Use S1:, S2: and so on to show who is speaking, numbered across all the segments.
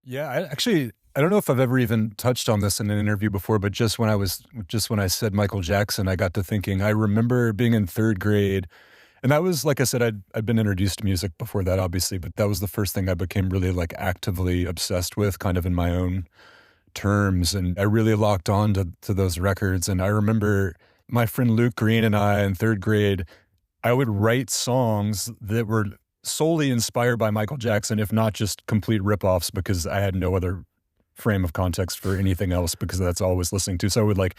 S1: Yeah, I don't know if I've ever even touched on this in an interview before, but just when I said Michael Jackson, I got to thinking, I remember being in third grade, and that was, like I said, I'd been introduced to music before that, obviously, but that was the first thing I became really like actively obsessed with, kind of in my own terms. And I really locked on to those records. And I remember my friend Luke Green and I in third grade, I would write songs that were solely inspired by Michael Jackson, if not just complete ripoffs, because I had no other frame of context for anything else, because that's all I was listening to. So I would like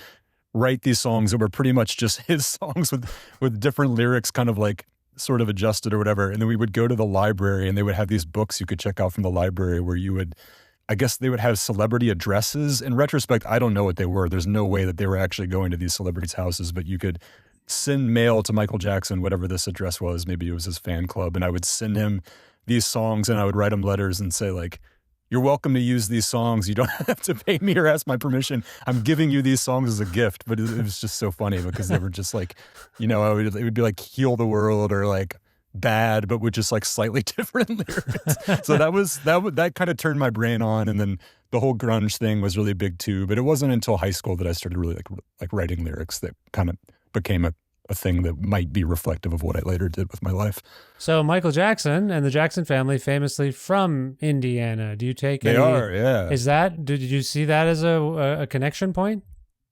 S1: write these songs that were pretty much just his songs with different lyrics, kind of like sort of adjusted or whatever. And then we would go to the library and they would have these books you could check out from the library where you would, I guess they would have celebrity addresses. In retrospect, I don't know what they were. There's no way that they were actually going to these celebrities' houses, but you could send mail to Michael Jackson, whatever this address was. Maybe it was his fan club. And I would send him these songs and I would write him letters and say like, you're welcome to use these songs. You don't have to pay me or ask my permission. I'm giving you these songs as a gift. But it was just so funny because they were just like, it would be like Heal the World or like Bad, but with just like slightly different lyrics. So that kind of turned my brain on. And then the whole grunge thing was really big too. But it wasn't until high school that I started really like writing lyrics that kind of became a thing that might be reflective of what I later did with my life.
S2: So Michael Jackson and the Jackson family, famously from Indiana. Do you take
S1: They are, yeah.
S2: Did you see that as a connection point?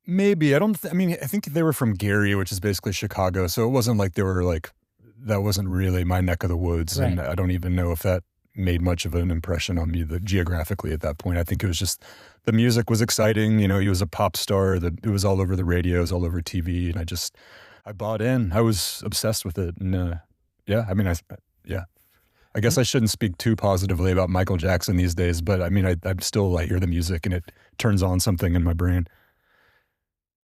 S1: Maybe. I think they were from Gary, which is basically Chicago. So it wasn't like they were like, that wasn't really my neck of the woods. Right. And I don't even know if that made much of an impression on me geographically at that point. I think it was just, the music was exciting. He was a pop star. It was all over the radios, all over TV. And I bought in. I was obsessed with it. And I guess I shouldn't speak too positively about Michael Jackson these days, but I still hear the music and it turns on something in my brain.